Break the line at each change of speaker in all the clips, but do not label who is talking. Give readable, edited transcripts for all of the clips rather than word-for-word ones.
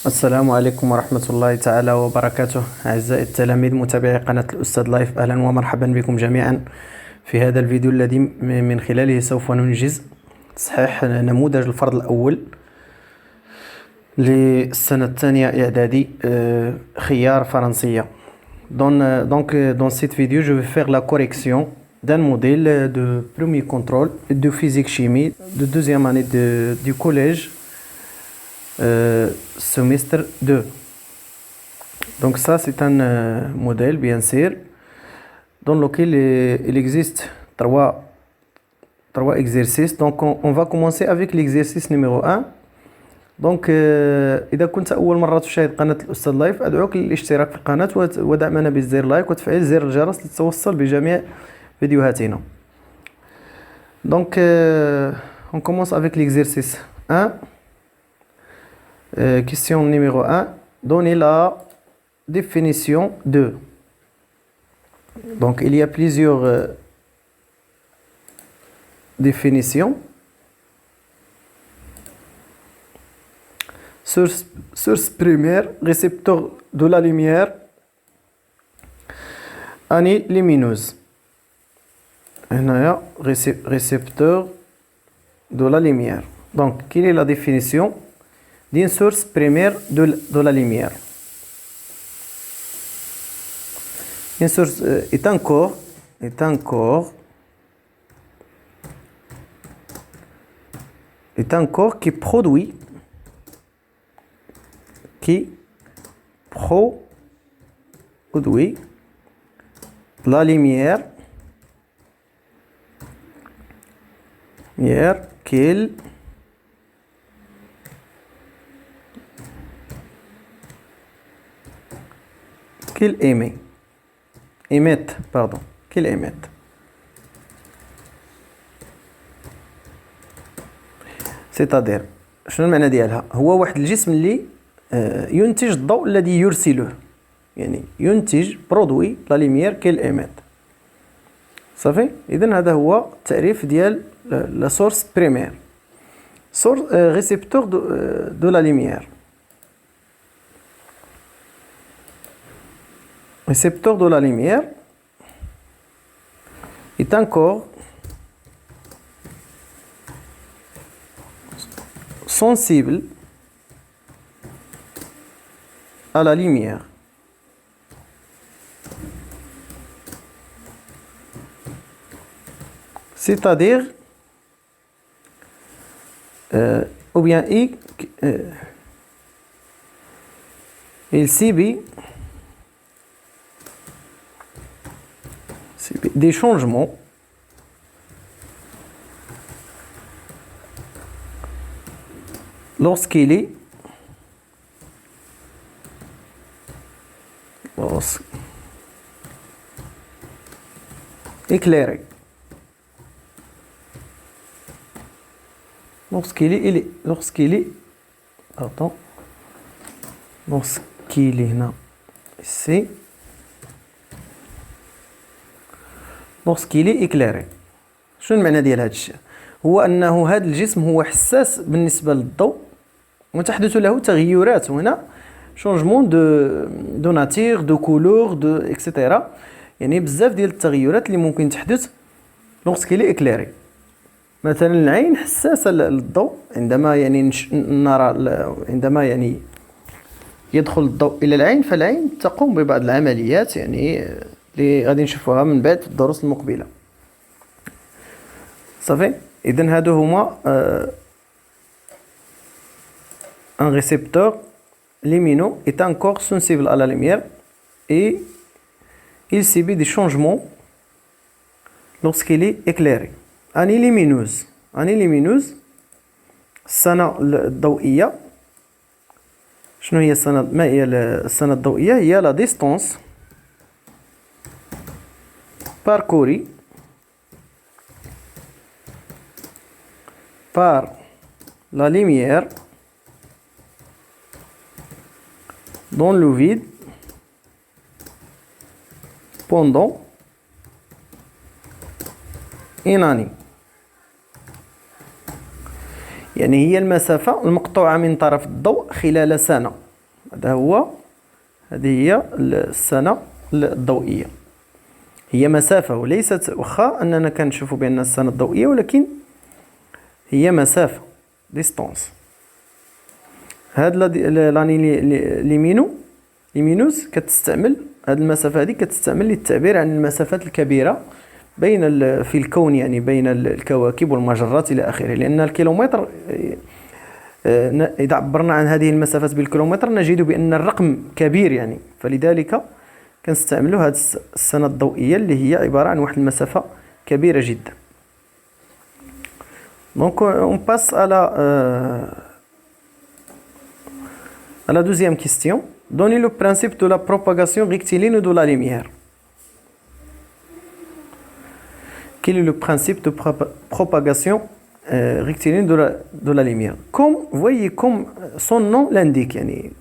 السلام عليكم ورحمة الله تعالى وبركاته. أعزائي التلاميذ متابعي قناة الأستاذ لايف، أهلا ومرحبا بكم جميعا في هذا الفيديو الذي من خلاله سوف ننجز تصحيح نموذج الفرض الأول للسنة الثانية إعدادي خيار فرنسية. Dans cette vidéo, je vais faire la correction d'un modèle de premier contrôle de physique-chimie de deuxième année du collège semestre 2. Donc ça, c'est un modèle, bien sûr, dans lequel il existe trois exercices. Donc on va commencer avec l'exercice numéro 1. دونك اذا كنت اول مره تشاهد قناه الاستاذ لايف ادعوك للاشتراك في القناه ودعمنا بزر لايك وتفعيل زر الجرس لتتوصل بجميع فيديوهاتنا. Donc on commence avec l'exercice 1. Question numéro 1, donnez la définition de. Donc il y a plusieurs définitions. Source primaire, récepteur de la lumière, année lumineuse. Récepteur de la lumière. Donc, quelle est la définition d'une source primaire de la lumière? Une source est un corps qui produit la lumière qu'il émette. C'est-à-dire شنو المعنى ديالها؟ هو واحد الجسم اللي ينتج الضوء الذي يرسله، يعني ينتج برودوي لا ليميير كيل ايميت. صافي، اذا هذا هو التعريف ديال لا سورس بريمير. récepteur de la lumière. Récepteur de la lumière est un corps sensible à la lumière. C'est-à-dire ou bien il subit des changements lorsqu'il est éclairé. Lorsqu'il est هنا ici, lorsqu'il est éclairé. شنو المعنى ديال هذا الشيء؟ هو انه هذا الجسم هو حساس بالنسبه للضوء وتحدث له تغيرات هنا changement de nature, de couleur, etc. يعني بزاف ديال التغيرات اللي ممكن تحدث lorsqu'il est éclairé. مثلا العين حساسة للضوء عندما يعني يدخل الضوء إلى العين، فالعين تقوم ببعض العمليات يعني اللي غادي نشوفوها من بعد في الدروس المقبلة. صافي، إذن هادو هما un récepteur lumineux est un corps sensible à la lumière et il subit des changements lorsqu'il est éclairé. année lumineuse السنة الضوئية. شنو هي ما هي السنة الضوئية؟ هي la distance parcourue par la lumière dans le vide pendant une année. يعني هي المسافة المقطوعة من طرف الضوء خلال سنة. هذه هي السنة الضوئية. هي مسافة وليست واخا أننا كنشوفوا بأن السنة الضوئية، ولكن هي مسافة ديستانس. هاد لاني ليمينوس كتستعمل هاد المسافة هذه كتستعمل للتعبير عن المسافات الكبيرة بين في الكون، يعني بين الكواكب والمجرات إلى آخره. لأن الكيلومتر إذا عبرنا عن هذه المسافات بالكيلومتر نجد بأن الرقم كبير، يعني فلذلك كنستعملوا هذه السنة الضوئية اللي هي عبارة عن واحد المسافة كبيرة جدا. Donc on passe à la deuxième question. Donnez le principe de la propagation rectiligne de la lumière. Quel est le principe de propagation rectiligne de la lumière? Comme vous voyez, comme son nom l'indique, يعني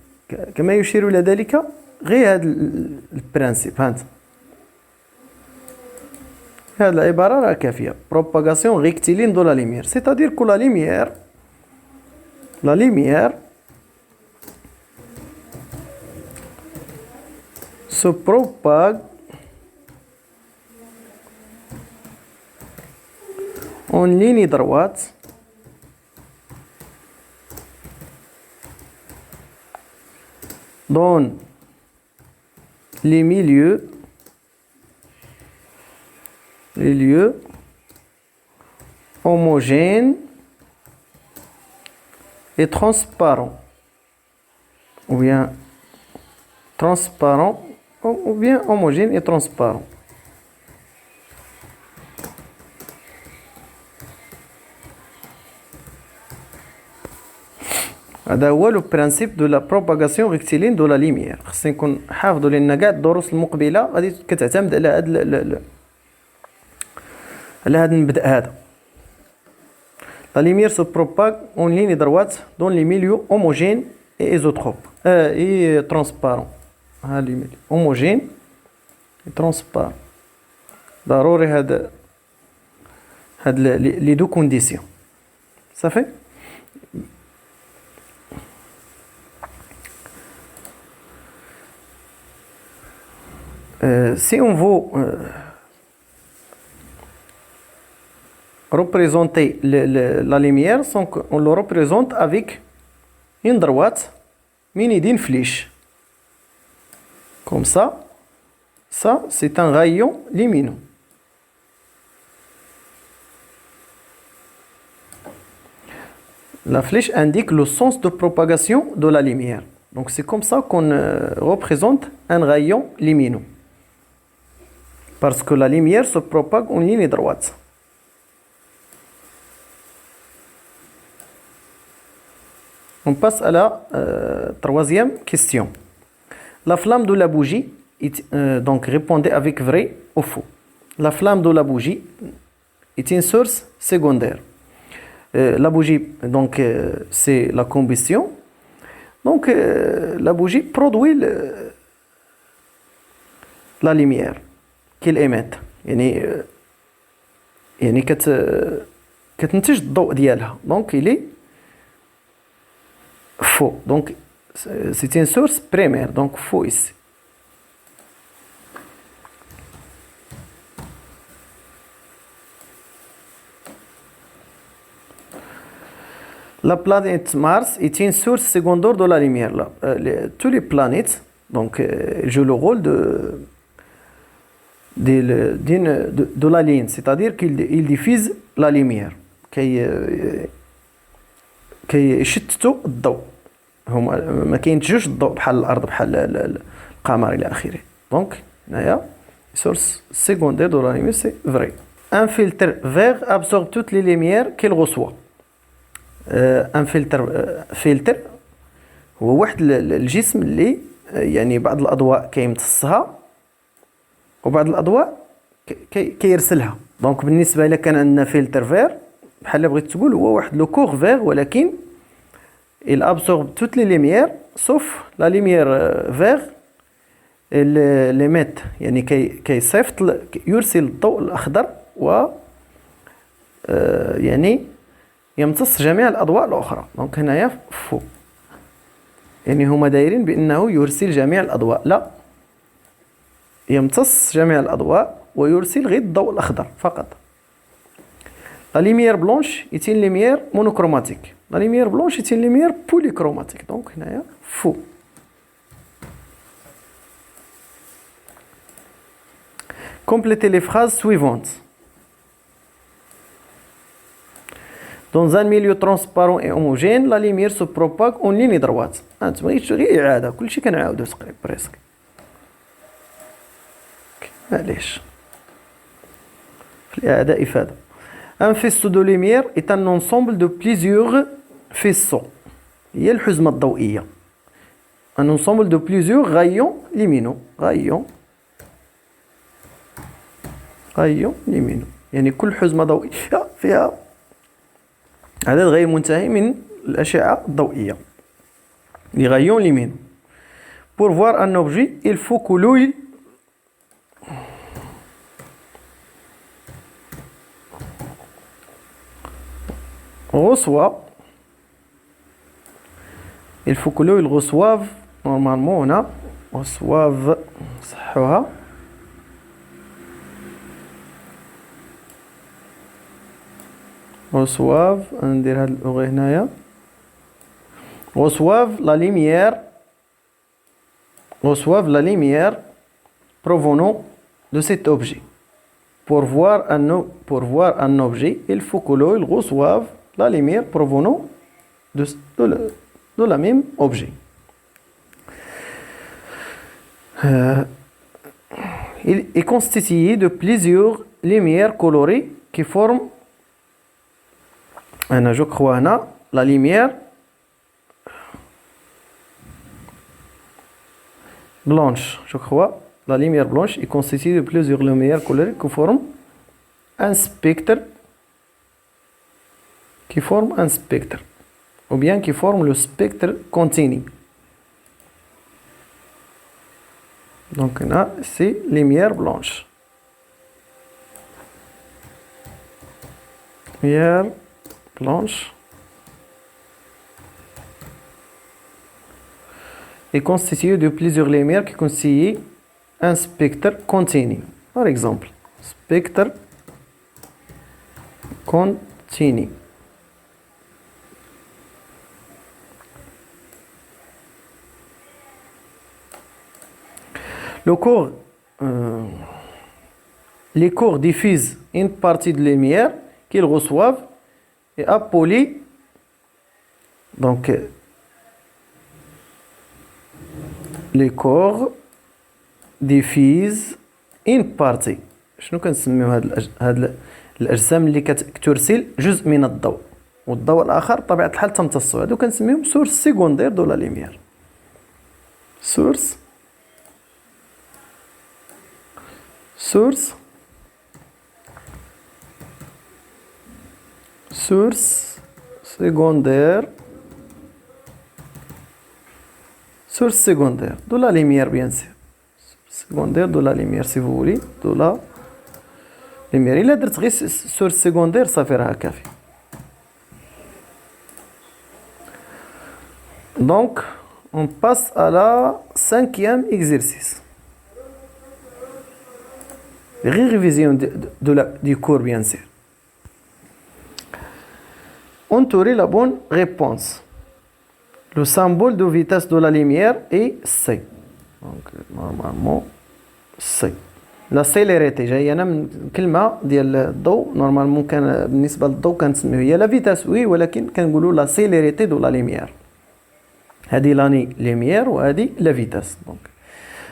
كما يشير إلى ذلك غير هذا البرانسيب. هذه العبارة راه كافية. Propagation rectiligne de la lumière, c'est-à-dire que la lumière se propage en ligne droite dans les lieux homogènes et transparents, ou bien transparent, ou bien homogène et transparent. هذا هو لو برانسيب دو لا بروباغاسيون ريكتيلين دو لا ليميير. خصنا نكون حافظوا لان كاع الدروس المقبله غادي كتعتمد على هذا المبدا هذا. لا ليميير سو بروباغ اون ليني دروات دون لي ميليو هوموجين اي ايزوتروب اي ترانسبارون. ها لي ميليو هوموجين اي ترانسبارون. ضروري هاد لي دو كونديسيون. صافي. Si on veut représenter la lumière, on le représente avec une droite munie d'une flèche. Comme ça, c'est un rayon lumineux. La flèche indique le sens de propagation de la lumière. Donc c'est comme ça qu'on représente un rayon lumineux. Parce que la lumière se propage en ligne droite. On passe à la troisième question. La flamme de la bougie, donc répondez avec vrai ou faux. La flamme de la bougie est une source secondaire. La bougie, donc c'est la combustion. Donc la bougie produit la lumière qu'il émette. يعني كتنتج الضوء ديالها. Donc il est faux. Donc c'est une source primaire. Donc faux ici. La planète Mars est une source secondaire de la lumière. Tous les planètes donc jouent le rôle de la ligne, c'est-à-dire qu'ils diffusent la lumière. كيشتتوا الضوء. هما ما كينتجوش الضوء بحال الارض بحال القمر الى اخره. دونك هنايا source secondaire de la lumière, c'est vrai. Un filtre vert absorbe toutes les lumières qu'il reçoit. ان فلتر هو واحد الجسم اللي يعني بعض الاضواء كيمتصها وبعض الاضواء كيرسلها. دونك بالنسبه الى كان عندنا فلتر فير بحال اللي بغيت تقول هو واحد لو كور فير، ولكن il absorbe toutes les lumières sauf la lumière vert l'émet، يعني كيصيفط يرسل الضوء الاخضر و يعني يمتص جميع الأضواء الأخرى. دونك هنايا فو. يعني هما دايرين بأنه يرسل جميع الأضواء. لا، يمتص جميع الأضواء ويرسل غير الضوء الأخضر فقط. لا ليميير بلونش ايتين ليميير مونوكروماتيك، لا ليميير بلونش ايتين ليميير بوليكروماتيك. دونك هنايا فو. Complétez les phrases suivantes. Dans un milieu transparent et homogène, la lumière se propage en ligne droite. أنتما غير إعادة، كلشي كنعاودو تقريبا بريسك. معليش. في الإعادة إفادة. Un faisceau de lumière est un ensemble de plusieurs faisceaux. هي الحزمة الضوئية. Un ensemble de plusieurs rayons lumineux. rayons lumineux. يعني كل حزمة ضوئية فيها عدد غير منتهي من الأشعة الضوئية. Les rayons lumineux. Pour voir un objet, il faut que l'œil reçoive. Il faut que l'œil reçoive normalement هنا reçoive صحوها reçoivent ندير هاد الأغي هنايا reçoivent la lumière provenant de cet objet. Pour voir un objet, il faut que l'œil reçoive la lumière provenant de la même objet. Il est constitué de plusieurs lumières colorées qui forment je crois la lumière blanche. Je crois la lumière blanche est constituée de plusieurs lumières colorées qui forment un spectre. Ou bien qui forment le spectre continu. Donc là, c'est lumière blanche. Lumière blanche est constituée de plusieurs lumières qui constituent un spectre continu. Par exemple, spectre continu. Les corps diffusent une partie de lumière qu'ils reçoivent et appelée donc les corps diffusent une partie. شنو كنسميو هاد الاجسام اللي كترسل جزء من الضوء والضوء الاخر بطبيعه الحال تمتصو، هادو كنسميهم سورس سيكوندير دو لا ليميير. سورس secondaire de la lumière, bien sûr. Secondaire de la lumière, si vous voulez, de la lumière. Il a dit source secondaire, ça fera café. Donc, on passe à la 5e exercice. Révision du cours, bien sûr. Entourer la bonne réponse. Le symbole de vitesse de la lumière est C. Donc, normalement, C. La célérité جاية أنا من كلمة ديال الضوء. نورمالمون كان بالنسبة للضوء كنسميو هي لا فيتاس وي، ولكن كنقولوا لا célérité دو لا لوميير. هذه لاني لوميير وهذه لا فيتاس. دونك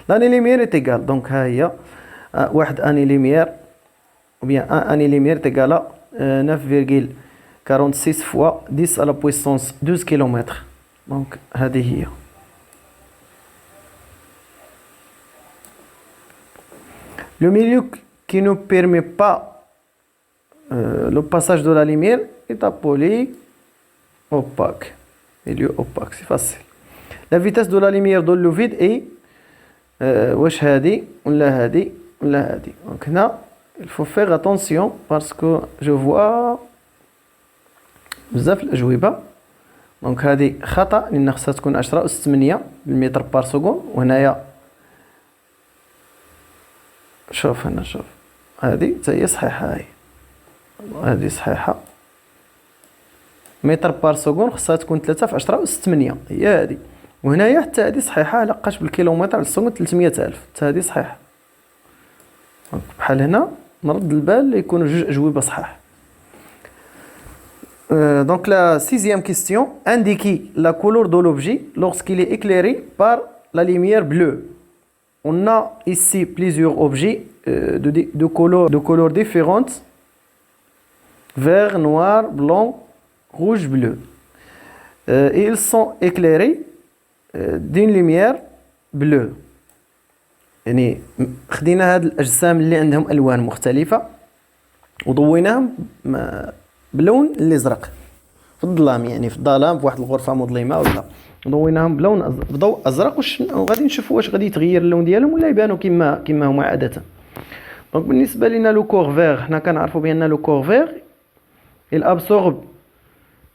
لاني لوميير est égal. دونك ها هي واحد اني لوميير ou bien un année lumière est égal à 9,46 fois 10 à la puissance 12 km. Donc هذه هي. Le milieu qui ne permet pas le passage de la lumière est appelé opaque. Milieu opaque, c'est facile. La vitesse de la lumière dans le vide est واش هذه ولا هذه ولا هذه. Donc هنا il faut faire attention parce que je vois بزاف الأجوبة دونك هذه خطأ لأن خصها تكون 10 أس 8 بالمتر بار سكوند. وهنايا شوف هنا، شوف هذه حتى هي صحيحة، هاي هذه صحيحة. متر بار سكوند خصها تكون 3 في 10 أس 8 هي هذه. وهنايا حتى هذه صحيحة، لقاش بالكيلومتر على السكوند 300,000 حتى هذه صحيحة. بحال هنا نرد البال يكونوا جوج أجوبة صحاح. Donc la sixième question, indiquez la couleur de l'objet lorsqu'il est éclairé par la lumière bleue. On a ici plusieurs objets de couleurs différentes: vert, noir, blanc, rouge, bleu. Et ils sont éclairés d'une lumière bleue. يعني خدينا هاد الأجسام اللي عندهم ألوان مختلفة وضويناهم بلون الازرق في الظلام، يعني في الظلام في واحد الغرفه مظلمه ولا ضويناهم بضوء ازرق، وغادي نشوفوا واش غادي يتغير اللون ديالهم ولا يبانوا كما هما عاده. دونك بالنسبه لنا لو كور فير، حنا كنعرفوا بان لو كور فير il absorbe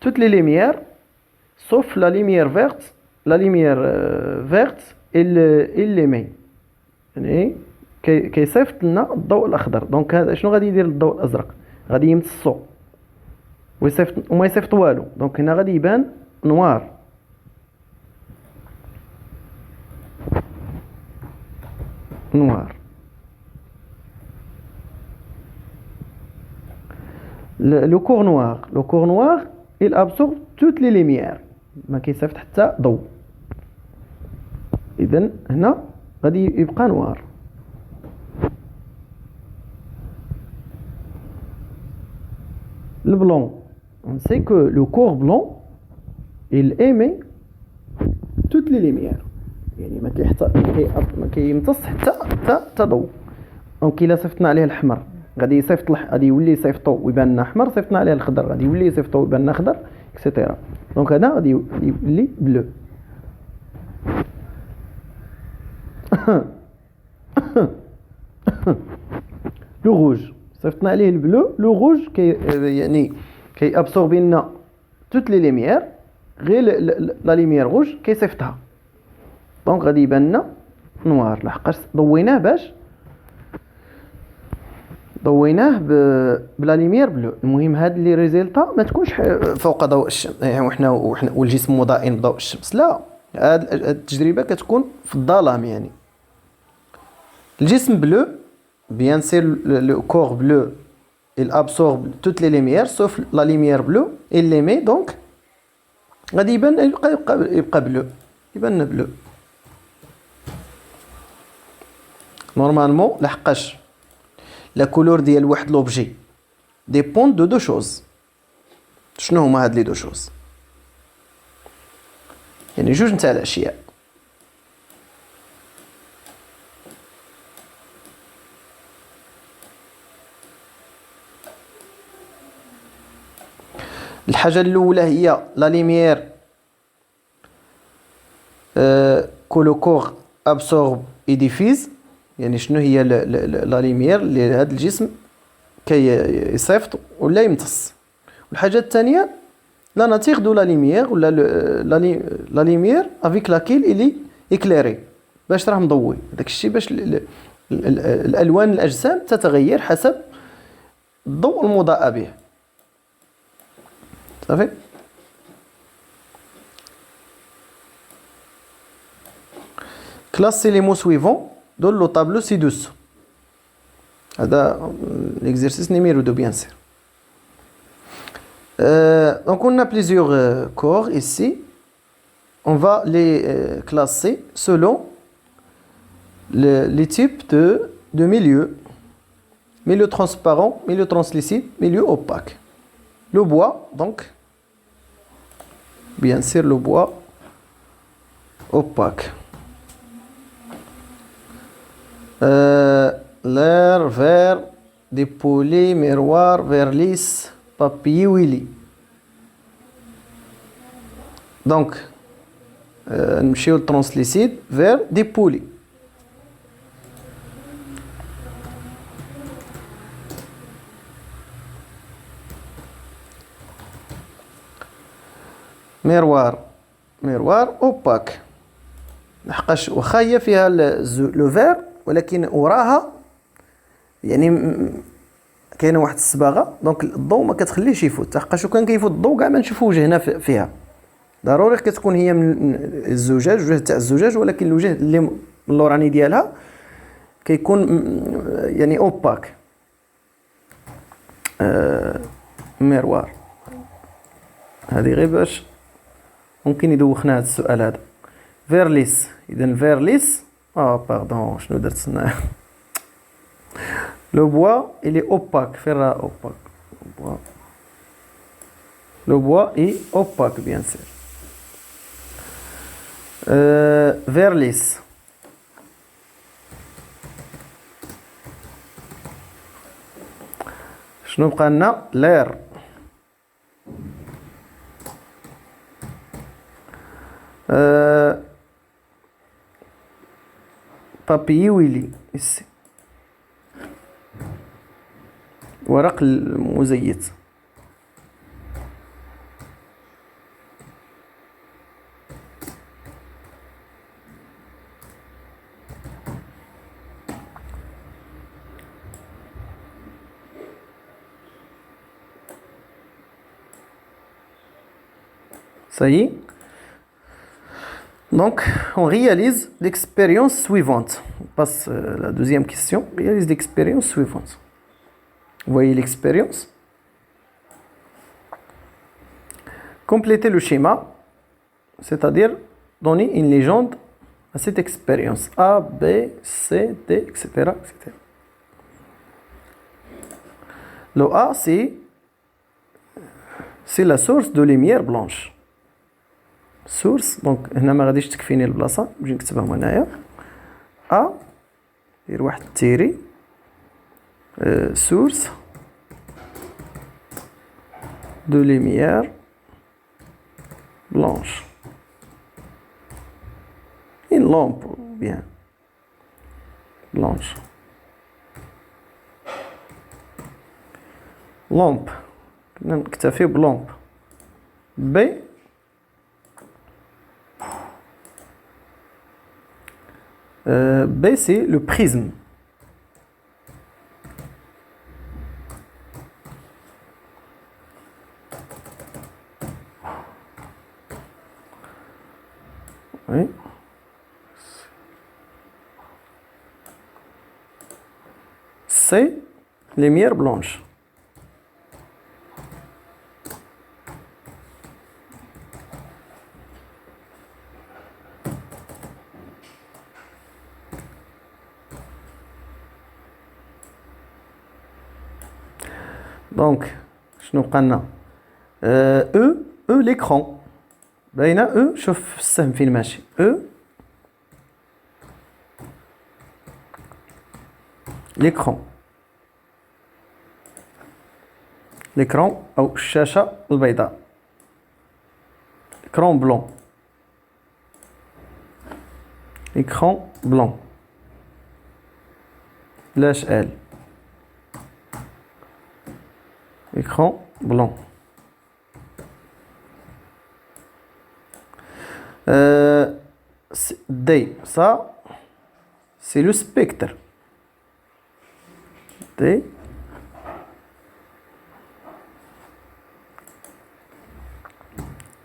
toutes les lumières sauf la lumière verte. La lumière verte il l'émet، يعني كيصيفط لنا الضوء الاخضر. دونك هذا شنو غادي يدير للضوء الازرق؟ غادي يمتصو وما يصيفط والو. دونك هنا غادي يبان نوار. نوار لو كور نوار. لو كور نوار il absorbe toutes les lumières، ما كيصيفط حتى ضوء. اذا هنا غادي يبقى نوار. البلون on sait que le corps blanc il émet toutes les lumières، يعني ما كيمتص حتى ضوء. دونك الا صيفطنا عليه الاحمر غادي غادي يولي يصيفطو ويبان لنا احمر، صيفطنا عليه الخضر غادي يولي يصيفطو ويبان لنا خضر اكسيتيرا. دونك هذا غادي يولي بلو. لو روج صيفطنا عليه البلو. لو روج يعني كيابسوربي لنا توت لي ليميير، غير لا ليميير روج كيصيفطها. دونك غادي يبان لنا نوار لحقاش ضويناه بلا ليميير بلو. المهم هاد لي ريزلطا ما تكونش فوق ضوء الشمس، يعني وحنا والجسم مضاء بضوء الشمس، لا، هاد التجربه كتكون في الظلام. يعني الجسم بلو bien sûr le corps bleu il absorbe toutes les lumières sauf la lumière bleue il l'émet. donc غادي يبقى بلو، يبان بلو نورمالمون، لحقاش لا كولور ديال واحد لوبجي ديبون دو شوز. شنو هما هاد لي دو شوز؟ يعني جوج نتاع الاشياء. الحاجه الاولى هي لا ليميير كو كور ابسورب اي ديفيز، يعني شنو هي لا ليميير اللي هذا الجسم كيصيفط ولا يمتص. والحاجه الثانيه لا ناتيغ دو لا ليميير ولا لا ليميير افيك لاكيل الي اكليري، باش راه مضوي. داكشي باش الالوان الاجسام تتغير حسب الضوء المضاء به. صافي. Classez les mots suivants dans le tableau ci-dessous. هذا l'exercice numéro 2 bien sûr. Donc on a plusieurs corps ici. On va les classer selon les types de milieu. Milieu transparent, milieu translucide, milieu opaque. Le bois, donc, bien sûr le bois opaque. L'air vert, dépoli, miroir, verre lisse, papier Willy. Donc, نمشيو للترانسليسيد vers dépoli. ميروار ميروار اوباك، لحقاش واخا هي فيها لو فير ولكن وراها يعني كاينه واحد الصباغه، دونك الضوء ما كتخليهش يفوت، لحقاش كان كيفوت الضوء كاع ما نشوفو وجهنا فيها. ضروري كتكون هي من الزجاج، الوجه تاع الزجاج، ولكن الوجه اللي من اللوراني ديالها كيكون يعني اوباك. ميروار هذه غير باش ممكن يدوخنا هذا السؤال هذا. فيرليس، اذا فيرليس باردون شنو درت هنا لو بوا il est opaque فين راه opaque le bois est opaque bien sûr. Verlis شنو بقى لنا؟ لير بابي ويلي ici ورق المزيت. Ça y est. Donc, on réalise l'expérience suivante. On passe à la deuxième question. On réalise l'expérience suivante. Vous voyez l'expérience. Complétez le schéma, c'est-à-dire donner une légende à cette expérience. A, B, C, D, etc. etc. Le A, c'est la source de lumière blanche. Source, donc هنا ما غاديش تكفيني البلاصه، نجي نكتبهم هنايا. A دير واحد التيري source de lumière blanche. Une lampe bien blanche. Lampe نكتفي بلامب. B B c'est le prisme. Oui. C'est lumière blanche. Donc, شنو بقى لنا؟ E l'écran. باينه E، شوف السهم فين ماشي. E l'écran. l'écran أو الشاشة البيضاء. écran blanc. écran blanc. لاش ال. écran blanc. D, ça c'est le spectre.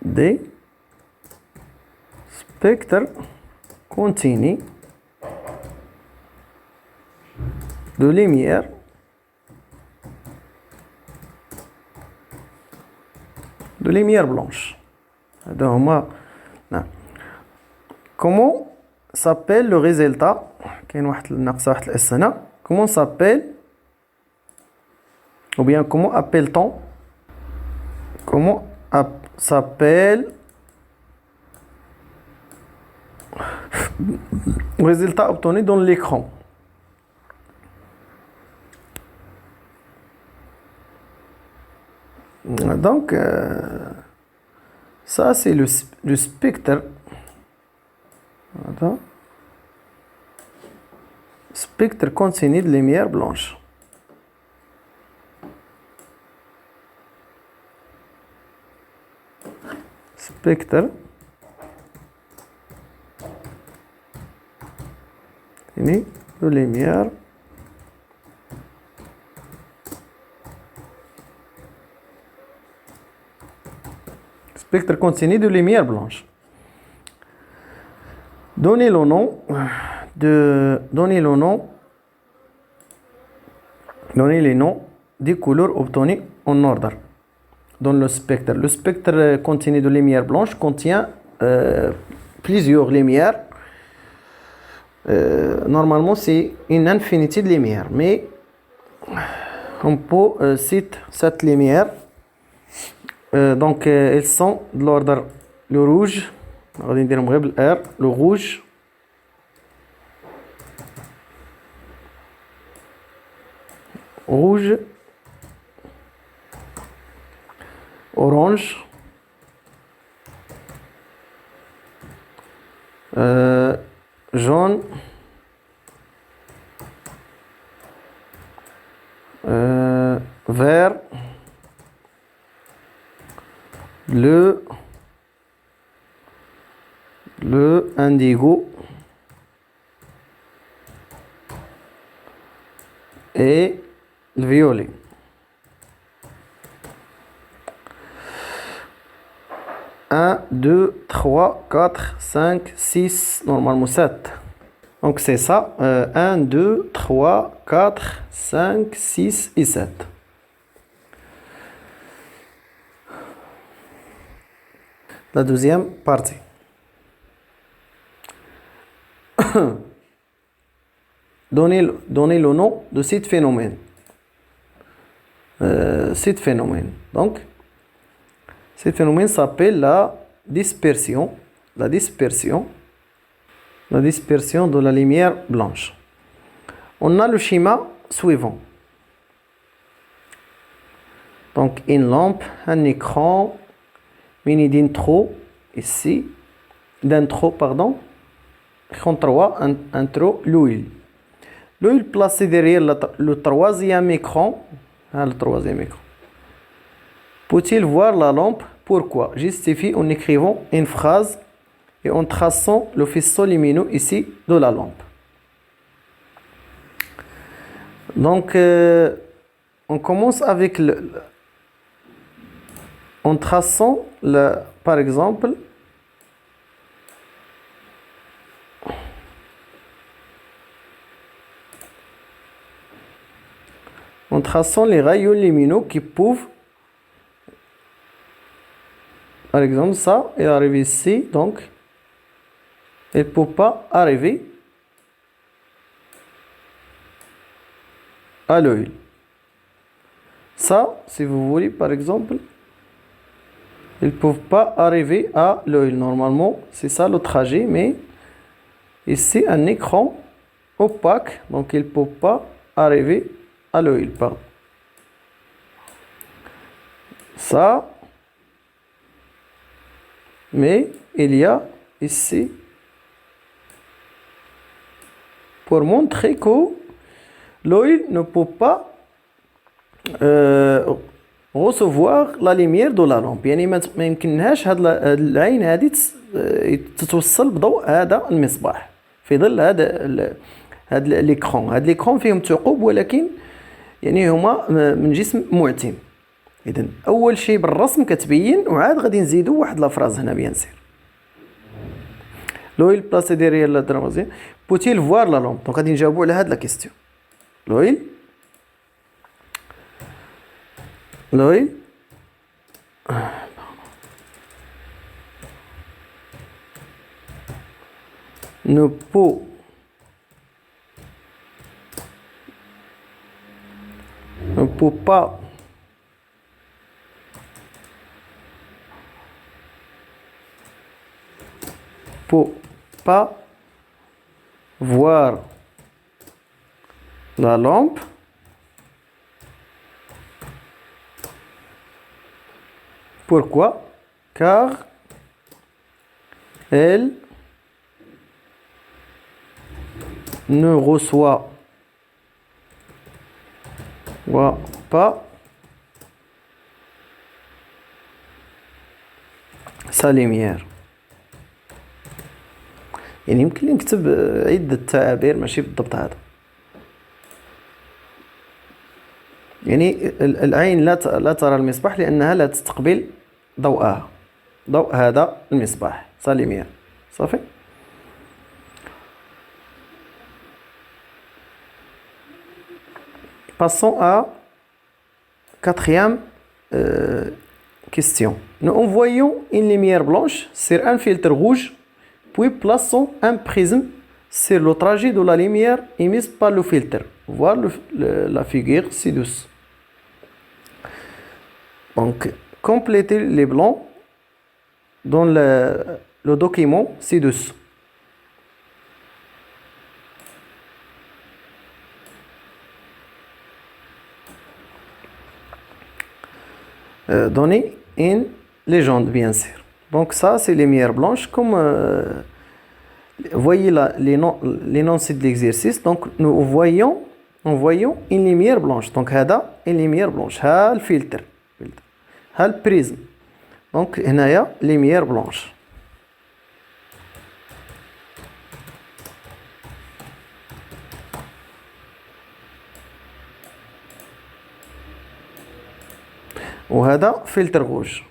D spectre continu de lumière blanche. هذا هما. Comment s'appelle le résultat? كاين واحد ناقصه واحد الاس هنا. Comment s'appelle ou bien comment appelle-t-on s'appelle le résultat obtenu dans l'écran? Donc ça c'est le spectre. Voilà. Spectre continu de lumière blanche. spectre continu de lumière spectre continu de lumière blanche. Donnez le nom donnez les noms des couleurs obtenues en ordre dans le spectre. Le spectre continu de lumière blanche contient plusieurs lumières. Normalement, c'est une infinité de lumières, mais on peut citer cette lumière. Donc, elles sont de l'ordre le rouge, le rouge, orange, jaune, vert, bleu, indigo et le violet. Un, 2, 3, 4, 5, 6, normalement 7. Donc c'est ça. 1, 2, 3, 4, 5, 6 et 7. La deuxième partie. Donnez le nom de cet phénomène. Donc, ce phénomène s'appelle la dispersion de la lumière blanche. On a le schéma suivant. Donc, une lampe, un écran, mini d'intro, ici, écran 3, intro, l'huile. L'huile placée derrière le troisième écran. Peut-il voir la lampe? Pourquoi? Justifie en écrivant une phrase et en traçant le faisceau lumineux ici de la lampe. Donc, on commence avec en traçant, par exemple, en traçant les rayons lumineux qui peuvent, par exemple, ça est arrivé ici, donc, il ne peut pas arriver à l'œil. Ça, si vous voulez, par exemple, ils ne peuvent pas arriver à l'œil. Normalement, c'est ça le trajet, mais ici, un écran opaque, donc il ne peut pas arriver à l'œil. Ça, mais il y a ici, pour montrer que l'œil ne peut pas recevoir la lumière de la lampe. يعني ما يمكنهاش هاد العين هذه تتوصل بضوء هذا المصباح في ظل هذا ليكرون فيهم ثقوب ولكن يعني هما من جسم معتم. اذا اول شيء بالرسم كتبين وعاد غادي نزيدوا واحد لافراز هنا بيان سير. لويل بلاسي ديريير لا درامازي بوتيل فوار لا لامب. دونك غادي نجاوبوا على هاد لا كيستيون. لويل ne peut pas voir la lampe pourquoi? Car elle ne reçoit pas sa lumière. يعني يمكن لي نكتب عدة تعابير ماشي بالضبط هذا. يعني العين لا ترى المصباح لأنها لا تستقبل ضوءها، ضوء هذا المصباح sa lumière. صافي. Passons à quatrième question. Nous envoyons une lumière blanche sur un filtre rouge, puis plaçons un prisme sur le trajet de la lumière émise par le filtre. Voir la figure ci-dessous. Donc, complétez les blancs dans le document ci-dessous. Donner une légende, bien sûr. Donc ça, c'est les lumières blanches. Comme voyez l'énoncé de l'exercice. Donc nous voyons une lumière blanche. Donc هذا une lumière blanche. ها الفلتر. ها البريزم. Donc هنايا lumière blanche. وهذا فلتر روج.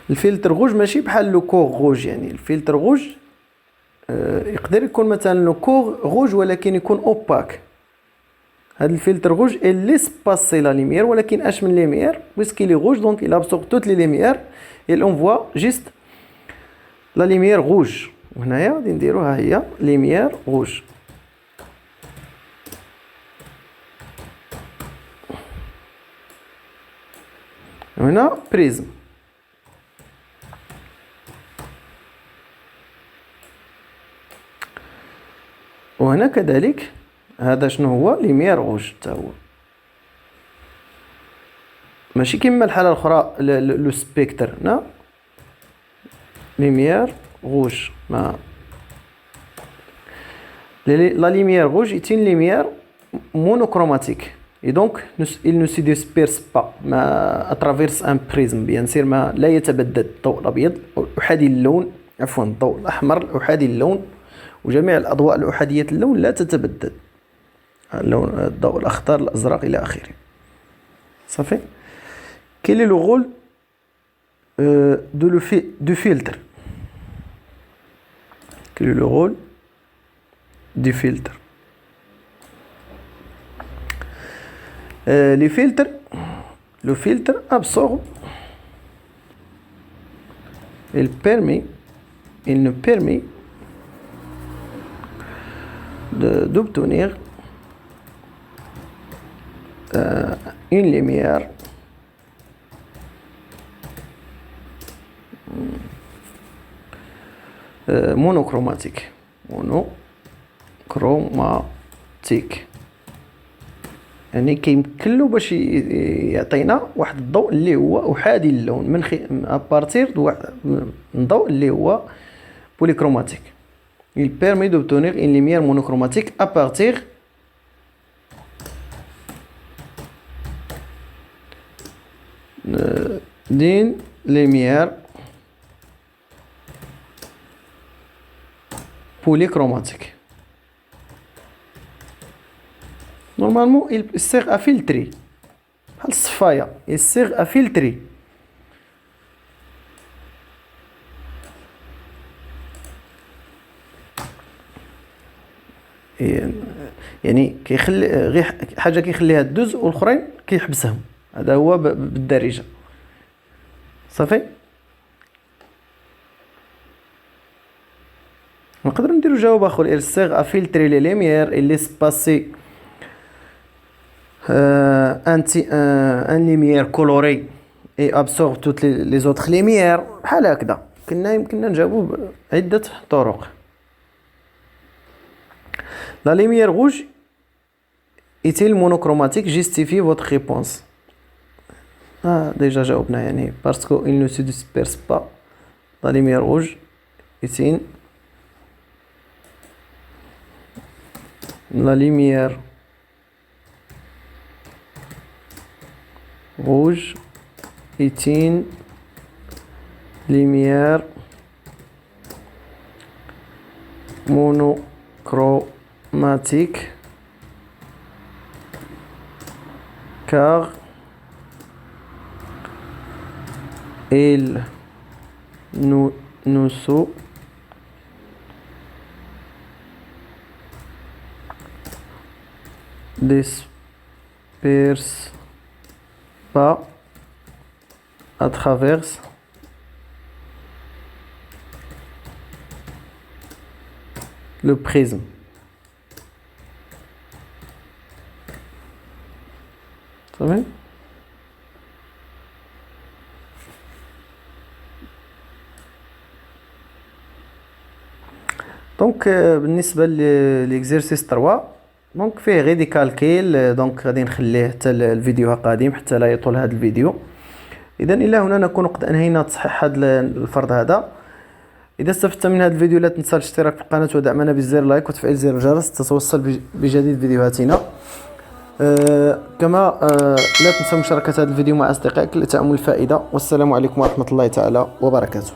الفلتر روج ماشي بحال لو كور روج، يعني الفلتر روج يقدر يكون مثلا لو كور روج ولكن يكون اوباك. هذا الفلتر روج اللي سباسي لا ليمير، ولكن اش من ليمير باسكو لي روج دونك il absorbe toutes les lumières et on voit juste la lumière rouge. وهنايا غادي نديرو ها هي ليمير روج. هنا بريزم. وهنا كذلك هذا شنو هو ليمير روج حتى هو، ماشي كيما الحاله الاخرى لو سبيكتر. هنا ليمير روج. ما لا ليمير روج est une lumière monochromatique et donc il ne se disperse pas à travers un prisme. bien sûr ما لا يتبدد الضوء الابيض احادي اللون، عفوا الضوء الاحمر احادي اللون، وجميع الأضواء الأحادية اللون لا تتبدد. اللون الضوء الأخضر الأزرق إلى آخره. صافي. Quel est le rôle du filtre? Quel est le rôle du filtre? Le filtre absorbe, il nous permet d'obtenir une lumière monochromatique. يعني كيمكن له باش يعطينا واحد الضوء اللي هو احادي اللون من ابارتير من ضوء اللي هو بوليكروماتيك. Il permet d'obtenir une lumière monochromatique à partir d'une lumière polychromatique. Normalement, il sert à filtrer. Il sert à filtrer. يعني كيخلي غير حاجه كيخليها دوز والاخرين كيحبسهم. هذا هو بالدارجه. صافي. نقدر نديرو جواب اخر. il sert à filtrer les lumières et laisse passer un lumière colorée et absorbe toutes les autres lumières. بحال هكذا يمكننا نجاوبو بعده طرق. La lumière rouge est-elle monochromatique? Justifiez votre réponse. Déjà جاوبنا يعني parce qu'il ne se disperse pas. La lumière rouge est la lumière rouge éteint lumière monochromatique car il ne se disperse pas à travers le prisme. Ça va? دونك بالنسبه للإكزرسيس 3 دونك فيه غير دي كالكيل، دونك غادي نخليه حتى الفيديو قادم حتى لا يطول هذا الفيديو. اذا الى هنا نكون قد انهينا تصحيح هذا الفرض هذا. اذا استفدت من هذا الفيديو لا تنسى الاشتراك في القناه ودعمنا بزر لايك وتفعيل زر الجرس تتوصل بجديد فيديوهاتنا. كما لا تنسى مشاركه هذا الفيديو مع اصدقائك لتأمل الفائده. والسلام عليكم ورحمه الله تعالى وبركاته.